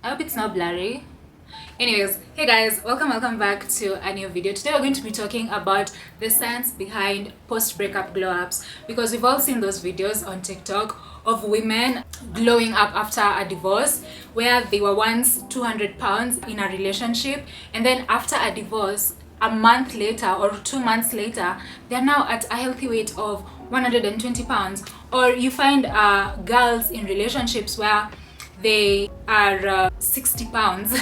I hope it's not blurry. Anyways, hey guys, welcome back to a new video. Today we're going to be talking about the science behind post-breakup glow-ups, because we've all seen those videos on TikTok of women glowing up after a divorce, where they were once 200 pounds in a relationship, and then after a divorce, a month later or 2 months later, they're now at a healthy weight of 120 pounds. Or you find girls in relationships where they are 60 pounds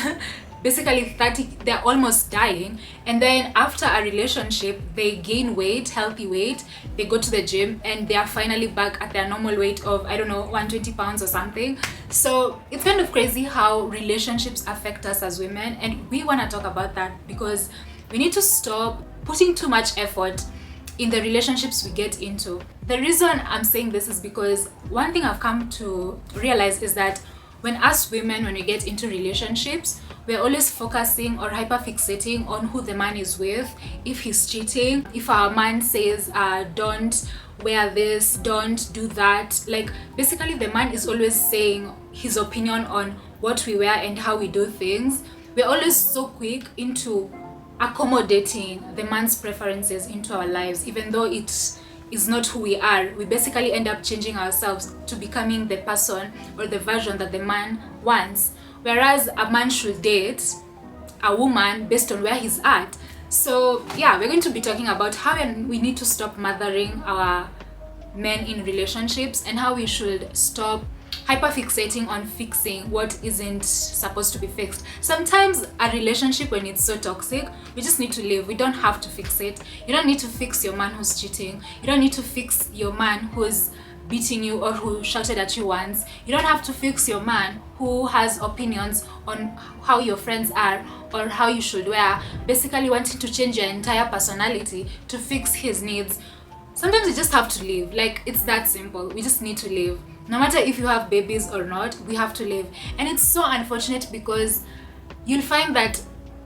basically 30, they're almost dying, and then after a relationship they gain weight, healthy weight, they go to the gym and they are finally back at their normal weight of, I don't know, 120 pounds or something. So it's kind of crazy how relationships affect us as women, and we want to talk about that because we need to stop putting too much effort in the relationships we get into. The reason I'm saying this is because one thing I've come to realize is that when us women, when we get into relationships, we're always focusing or hyperfixating on who the man is with, if he's cheating, if our man says don't wear this, don't do that. Like basically the man is always saying his opinion on what we wear and how we do things. We're always so quick into accommodating the man's preferences into our lives, even though it is not who we are. We basically end up changing ourselves to becoming the person or the version that the man wants, whereas a man should date a woman based on where he's at. So yeah, we're going to be talking about how we need to stop mothering our men in relationships, and how we should stop hyperfixating on fixing what isn't supposed to be fixed. Sometimes a relationship, when it's so toxic, we just need to leave. We don't have to fix it. You don't need to fix your man who's cheating. You don't need to fix your man who's beating you or who shouted at you once. You don't have to fix your man who has opinions on how your friends are or how you should wear, basically wanting to change your entire personality to fix his needs. Sometimes you just have to leave. Like, it's that simple. We just need to leave. No matter if you have babies or not, we have to leave. And it's so unfortunate because you'll find that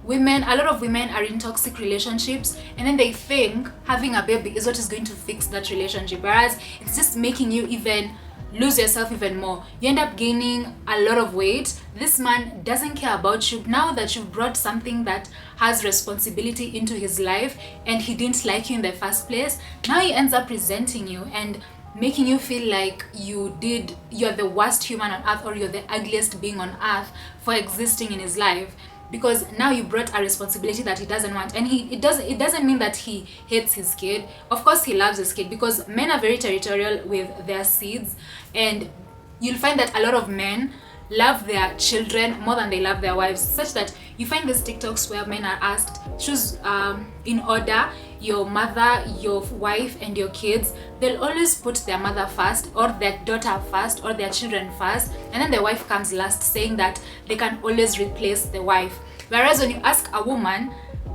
a lot of women are in toxic relationships, and then they think having a baby is what is going to fix that relationship, whereas it's just making you even lose yourself even more. You end up gaining a lot of weight. This man doesn't care about you now that you've brought something that has responsibility into his life, and he didn't like you in the first place. Now he ends up resenting you and making you feel like you're the worst human on earth, or you're the ugliest being on earth for existing in his life, because now you brought a responsibility that he doesn't want. And it doesn't mean that he hates his kid. Of course he loves his kid, because men are very territorial with their seeds, and you'll find that a lot of men love their children more than they love their wives, such that you find these TikToks where men are asked, choose in order your mother, your wife, and your kids. They'll always put their mother first, or their daughter first, or their children first, and then the wife comes last, saying that they can always replace the wife. Whereas when you ask a woman,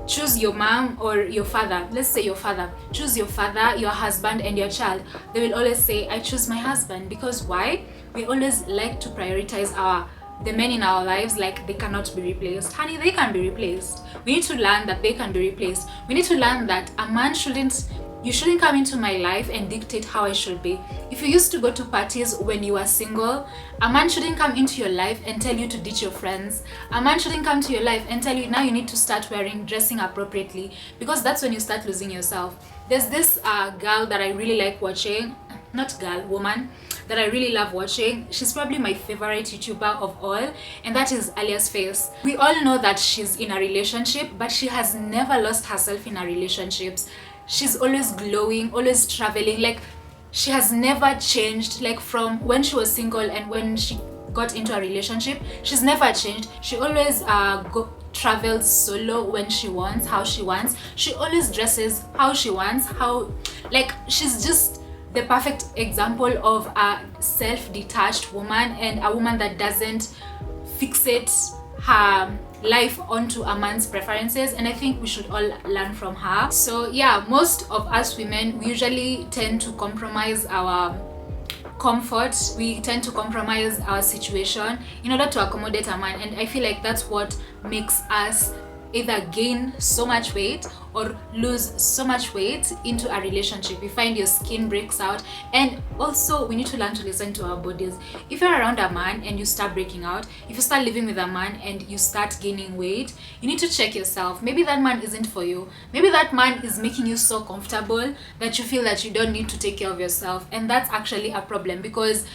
choose your mom or your father, let's say your father, choose your father, your husband, and your child, they will always say, I choose my husband. Because why? We always like to prioritize the men in our lives like they cannot be replaced. Honey, they can be replaced. We need to learn that they can be replaced. We need to learn that a man you shouldn't come into my life and dictate how I should be. If you used to go to parties when you were single, a man shouldn't come into your life and tell you to ditch your friends. A man shouldn't come to your life and tell you now you need to start dressing appropriately, because that's when you start losing yourself. There's this girl that I really like watching, woman that I really love watching. She's probably my favorite YouTuber of all, and that is Alia's Face. We all know that she's in a relationship, but she has never lost herself in her relationships. She's always glowing, always traveling. Like, she has never changed. Like, from when she was single and when she got into a relationship, she's never changed. She always travels solo when she wants, how she wants. She always dresses how she wants, she's just the perfect example of a self-detached woman, and a woman that doesn't fixate her life onto a man's preferences. And I think we should all learn from her. So yeah, most of us women, we usually tend to compromise our comfort, we tend to compromise our situation in order to accommodate a man, and I feel like that's what makes us either gain so much weight or lose so much weight into a relationship. You find your skin breaks out. And also we need to learn to listen to our bodies. If you're around a man and you start breaking out, if you start living with a man and you start gaining weight, you need to check yourself. Maybe that man isn't for you. Maybe that man is making you so comfortable that you feel that you don't need to take care of yourself, and that's actually a problem, because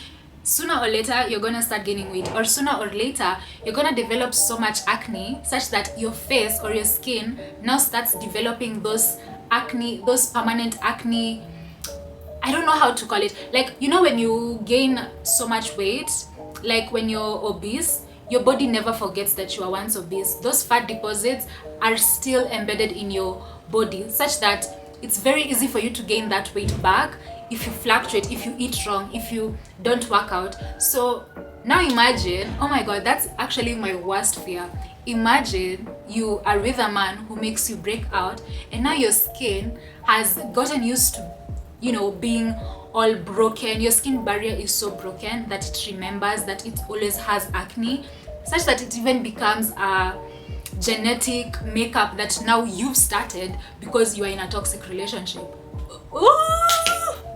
sooner or later you're gonna start gaining weight, or sooner or later you're gonna develop so much acne such that your face or your skin now starts developing those acne, those permanent acne. I don't know how to call it. Like, you know, when you gain so much weight, like when you're obese, your body never forgets that you are once obese. Those fat deposits are still embedded in your body, such that it's very easy for you to gain that weight back if you fluctuate, if you eat wrong, if you don't work out. So now imagine, oh my god, that's actually my worst fear. Imagine you are with a man who makes you break out, and now your skin has gotten used to, you know, being all broken. Your skin barrier is so broken that it remembers that it always has acne, such that it even becomes a genetic makeup that now you've started because you are in a toxic relationship. Ooh,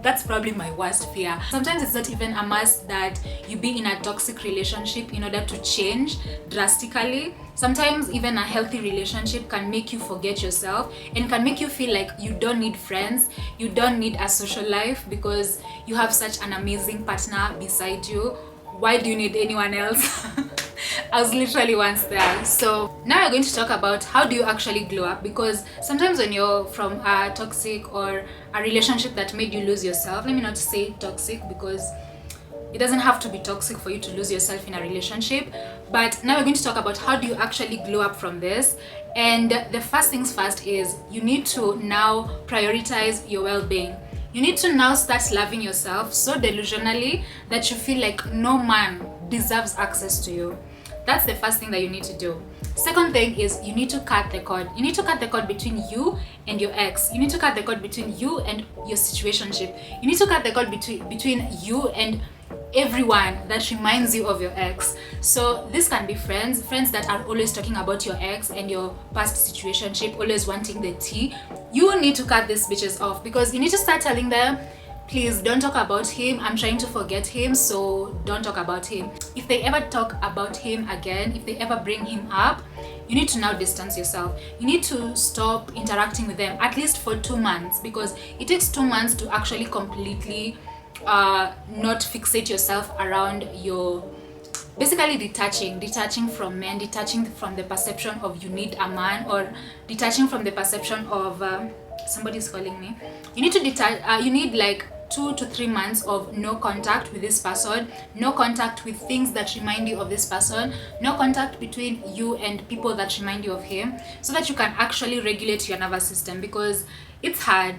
that's probably my worst fear. Sometimes it's not even a must that you be in a toxic relationship in order to change drastically. Sometimes even a healthy relationship can make you forget yourself and can make you feel like you don't need friends, you don't need a social life, because you have such an amazing partner beside you. Why do you need anyone else? I was literally once there. So now we're going to talk about how do you actually glow up, because sometimes when you're from a toxic or a relationship that made you lose yourself, let me not say toxic, because it doesn't have to be toxic for you to lose yourself in a relationship. But now we're going to talk about how do you actually glow up from this. And the first things first is you need to now prioritize your well-being. You need to now start loving yourself so delusionally that you feel like no man deserves access to you. That's the first thing that you need to do. Second thing is you need to cut the cord. You need to cut the cord between you and your ex. You need to cut the cord between you and your situationship. You need to cut the cord between you and everyone that reminds you of your ex. So this can be friends that are always talking about your ex and your past situationship, always wanting the tea. You need to cut these bitches off, because you need to start telling them, please don't talk about him, I'm trying to forget him, so don't talk about him. If they ever talk about him again, if they ever bring him up, you need to now distance yourself. You need to stop interacting with them, at least for 2 months, because it takes 2 months to actually completely not fixate yourself around your, basically detaching from men, detaching from the perception of you need a man, or detaching from the perception of somebody's calling me. You need to detach. You need like 2 to 3 months of no contact with this person, no contact with things that remind you of this person, no contact between you and people that remind you of him, so that you can actually regulate your nervous system, because it's hard.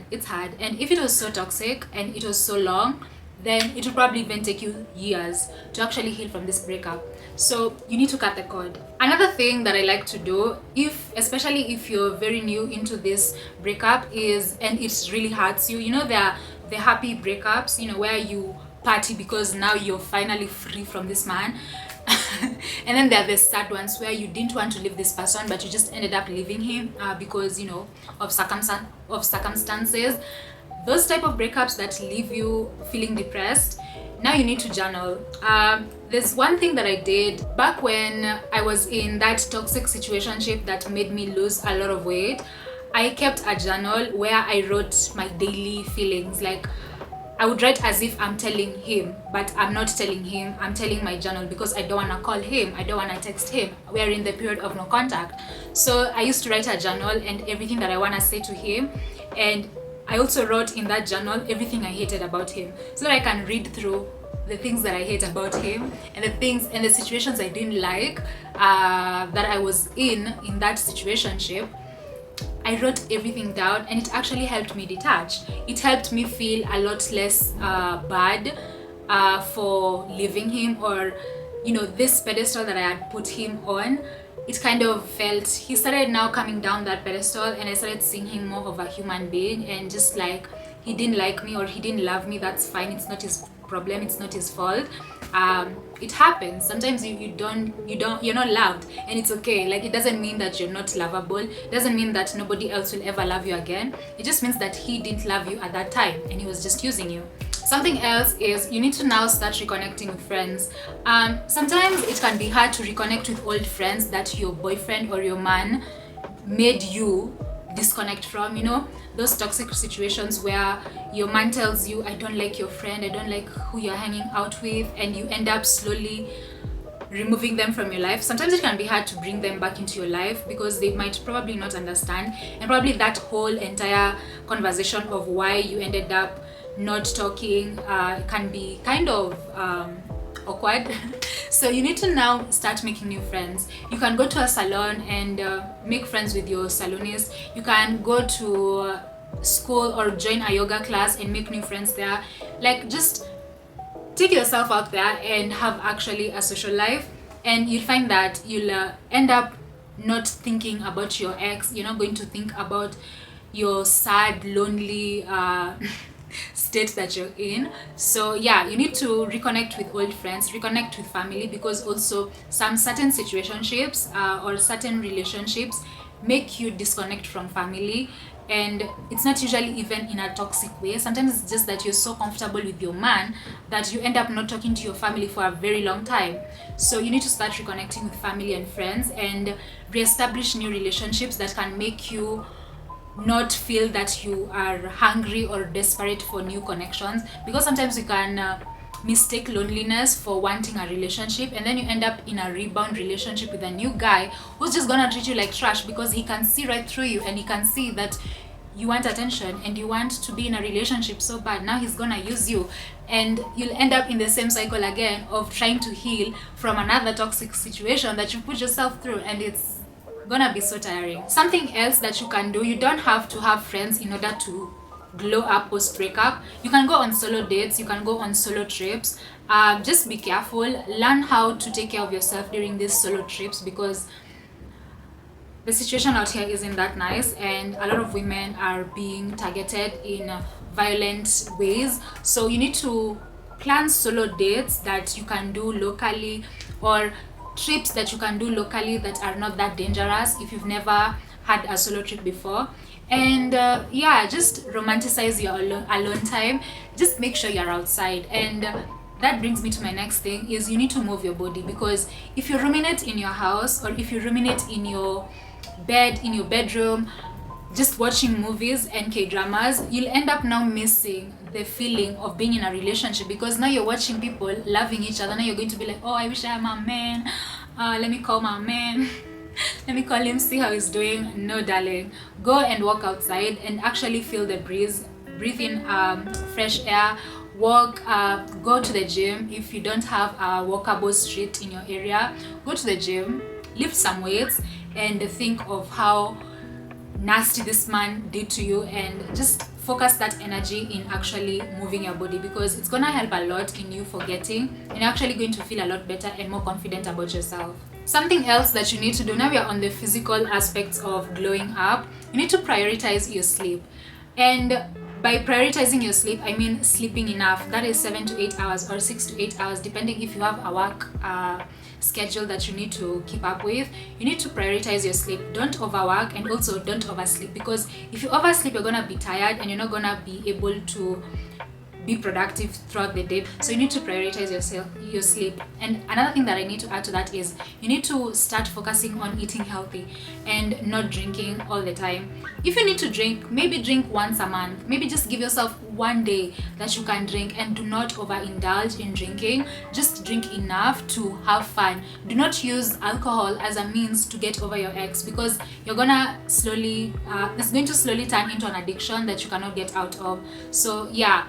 And if it was so toxic and it was so long, then it will probably even take you years to actually heal from this breakup. So you need to cut the cord. Another thing that I like to do, especially if you're very new into this breakup, is, and it really hurts you, you know, there are the happy breakups, you know, where you party because now you're finally free from this man. And then there are the sad ones where you didn't want to leave this person, but you just ended up leaving him because, you know, of circumstances. Those type of breakups that leave you feeling depressed, now you need to journal. There's one thing that I did back when I was in that toxic situationship that made me lose a lot of weight. I kept a journal where I wrote my daily feelings. Like, I would write as if I'm telling him, but I'm not telling him, I'm telling my journal, because I don't want to call him, I don't want to text him. We're in the period of no contact. So I used to write a journal and everything that I want to say to him. And I also wrote in that journal everything I hated about him, so that I can read through the things that I hate about him and the things and the situations I didn't like that I was in that situationship. I wrote everything down, and it actually helped me detach. It helped me feel a lot less bad for leaving him, or, you know, this pedestal that I had put him on. It kind of felt, he started now coming down that pedestal, and I started seeing him more of a human being, and just like, he didn't like me or he didn't love me, that's fine, it's not his problem, it's not his fault. It happens. Sometimes you're not loved, and it's okay. Like, it doesn't mean that you're not lovable. It doesn't mean that nobody else will ever love you again. It just means that he didn't love you at that time and he was just using you. Something else is you need to now start reconnecting with friends. Sometimes it can be hard to reconnect with old friends that your boyfriend or your man made you disconnect from, those toxic situations where your man tells you, I don't like your friend, I don't like who you're hanging out with, and you end up slowly removing them from your life. Sometimes it can be hard to bring them back into your life because they might probably not understand, and probably that whole entire conversation of why you ended up not talking can be kind of awkward. So you need to now start making new friends. You can go to a salon and make friends with your salonist. You can go to school or join a yoga class and make new friends there. Like, just take yourself out there and have actually a social life, and you'll find that you'll end up not thinking about your ex. You're not going to think about your sad, lonely state that you're in. So yeah, you need to reconnect with old friends, reconnect with family, because also some certain situationships or certain relationships make you disconnect from family, and it's not usually even in a toxic way. Sometimes it's just that you're so comfortable with your man that you end up not talking to your family for a very long time. So you need to start reconnecting with family and friends and reestablish new relationships that can make you not feel that you are hungry or desperate for new connections, because sometimes you can mistake loneliness for wanting a relationship, and then you end up in a rebound relationship with a new guy who's just gonna treat you like trash because he can see right through you, and he can see that you want attention and you want to be in a relationship so bad. Now he's gonna use you, and you'll end up in the same cycle again of trying to heal from another toxic situation that you put yourself through, and it's gonna be so tiring. Something else that you can do, you don't have to have friends in order to glow up post breakup. You can go on solo dates, you can go on solo trips. Just be careful, learn how to take care of yourself during these solo trips, because the situation out here isn't that nice, and a lot of women are being targeted in violent ways. So you need to plan solo dates that you can do locally, or trips that you can do locally that are not that dangerous if you've never had a solo trip before. And yeah, just romanticize your alone time. Just make sure you're outside. And that brings me to my next thing, is you need to move your body, because if you ruminate in your house, or if you ruminate in your bed, in your bedroom, just watching movies and K-dramas, you'll end up now missing the feeling of being in a relationship, because now you're watching people loving each other. Now you're going to be like, oh, I wish I had my man. Let me call my man. Let me call him, see how he's doing. No, darling. Go and walk outside and actually feel the breeze. Breathe in fresh air. Walk, go to the gym. If you don't have a walkable street in your area, go to the gym, lift some weights, and think of how nasty this man did to you, and just focus that energy in actually moving your body, because it's gonna help a lot in you forgetting, and you're actually going to feel a lot better and more confident about yourself. Something else that you need to do, now we are on the physical aspects of glowing up, you need to prioritize your sleep. And by prioritizing your sleep, I mean sleeping enough. That is 7 to 8 hours or 6 to 8 hours, depending if you have a work schedule that you need to keep up with. You need to prioritize your sleep. Don't overwork, and also don't oversleep, because if you oversleep, you're gonna be tired and you're not gonna be able to be productive throughout the day. So you need to prioritize your sleep. And another thing that I need to add to that is you need to start focusing on eating healthy and not drinking all the time. If you need to drink, maybe drink once a month. Maybe just give yourself one day that you can drink, and do not overindulge in drinking. Just drink enough to have fun. Do not use alcohol as a means to get over your ex, because you're gonna slowly it's going to slowly turn into an addiction that you cannot get out of. So yeah,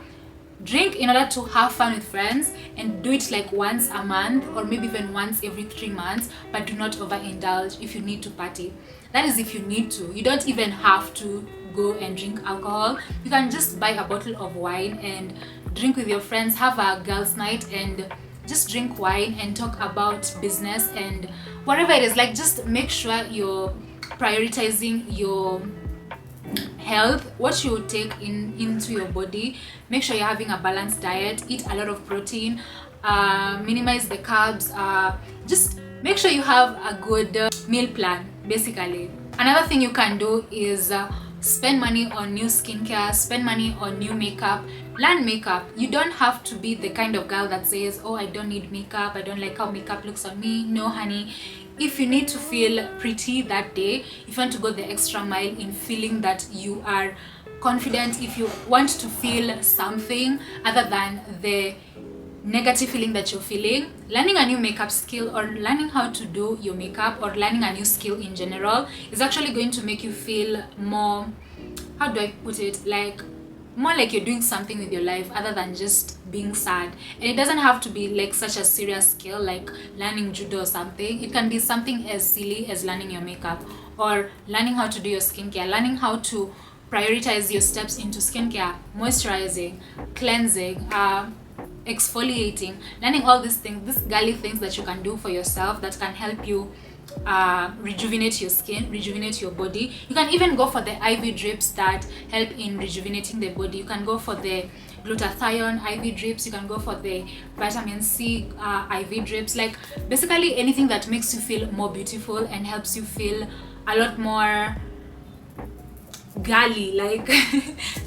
drink in order to have fun with friends, and do it like once a month, or maybe even once every 3 months, but do not overindulge if you need to party. That is if you need to. You don't even have to go and drink alcohol. You can just buy a bottle of wine and drink with your friends, have a girls' night, and just drink wine and talk about business and whatever it is. Like, just make sure you're prioritizing your health, what you take into your body. Make sure you're having a balanced diet, eat a lot of protein, minimize the carbs, just make sure you have a good meal plan basically. Another thing you can do is spend money on new skincare, spend money on new makeup, learn makeup. You don't have to be the kind of girl that says, oh, I don't need makeup, I don't like how makeup looks on me. No honey, if you need to feel pretty that day, if you want to go the extra mile in feeling that you are confident, if you want to feel something other than the negative feeling that you're feeling, learning a new makeup skill or learning how to do your makeup or learning a new skill in general is actually going to make you feel more, how do I put it, like more like you're doing something with your life other than just being sad. And it doesn't have to be like such a serious skill like learning judo or something. It can be something as silly as learning your makeup or learning how to do your skincare, learning how to prioritize your steps into skincare, moisturizing, cleansing, exfoliating, learning all these things, these girly things that you can do for yourself that can help you rejuvenate your skin, rejuvenate your body. You can even go for the IV drips that help in rejuvenating the body. You can go for the glutathione IV drips, you can go for the vitamin C IV drips, like basically anything that makes you feel more beautiful and helps you feel a lot more girly, like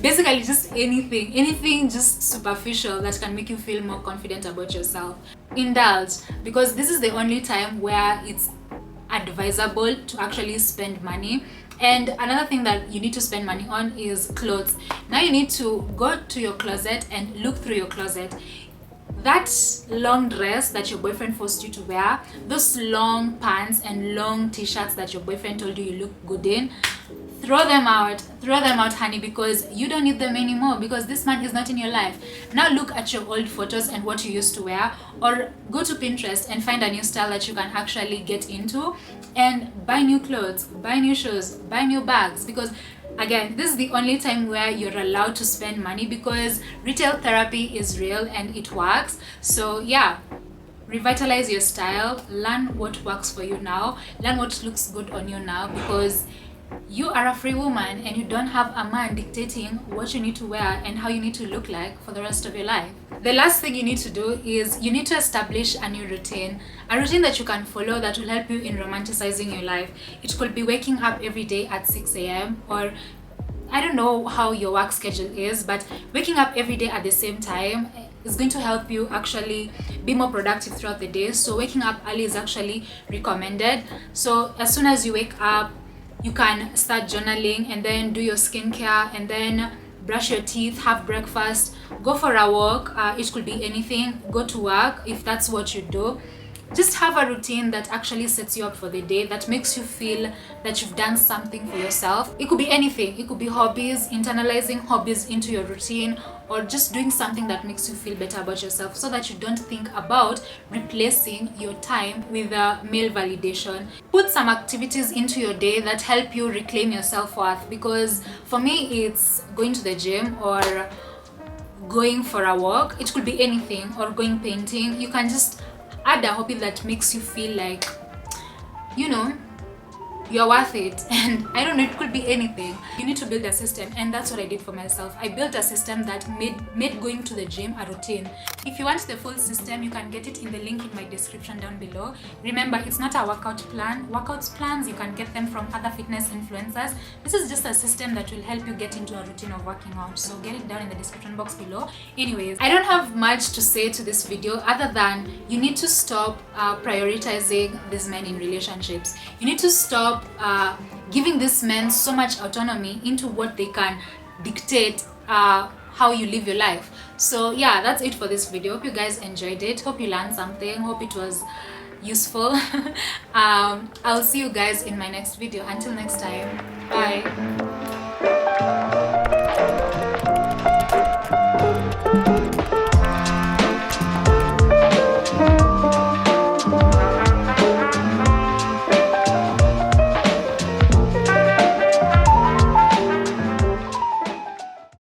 basically just anything just superficial that can make you feel more confident about yourself. Indulge, because this is the only time where it's advisable to actually spend money. And another thing that you need to spend money on is clothes. Now you need to go to your closet and look through your closet. That long dress that your boyfriend forced you to wear, those long pants and long t-shirts that your boyfriend told you look good in, throw them out honey, because you don't need them anymore, because this man is not in your life. Now look at your old photos and what you used to wear, or go to Pinterest and find a new style that you can actually get into and buy new clothes, buy new shoes, buy new bags, because again, this is the only time where you're allowed to spend money, because retail therapy is real and it works. So yeah, revitalize your style, learn what works for you now, learn what looks good on you now, because you are a free woman and you don't have a man dictating what you need to wear and how you need to look like for the rest of your life. The last thing you need to do is you need to establish a new routine, a routine that you can follow that will help you in romanticizing your life. It could be waking up every day at 6 a.m. or I don't know how your work schedule is, but waking up every day at the same time is going to help you actually be more productive throughout the day. So waking up early is actually recommended. So as soon as you wake up, you can start journaling and then do your skincare and then brush your teeth, have breakfast, go for a walk. It could be anything. Go to work if that's what you do. Just have a routine that actually sets you up for the day, that makes you feel that you've done something for yourself. It could be anything. It could be hobbies, internalizing hobbies into your routine, or just doing something that makes you feel better about yourself, so that you don't think about replacing your time with male validation. Put some activities into your day that help you reclaim your self-worth, because for me it's going to the gym or going for a walk. It could be anything, or going painting. You can just add a hobby that makes you feel like, you know, you're worth it. And I don't know, it could be anything. You need to build a system, and that's what I did for myself. I built a system that made going to the gym a routine. If you want the full system, you can get it in the link in my description down below. Remember, it's not a workout plan. Workout plans, you can get them from other fitness influencers. This is just a system that will help you get into a routine of working out, so get it down in the description box below. Anyways, I don't have much to say to this video other than you need to stop prioritizing these men in relationships. You need to stop giving these men so much autonomy into what they can dictate how you live your life. So yeah, that's it for this video. Hope you guys enjoyed it. Hope you learned something. Hope it was useful. I'll see you guys in my next video. Until next time, bye.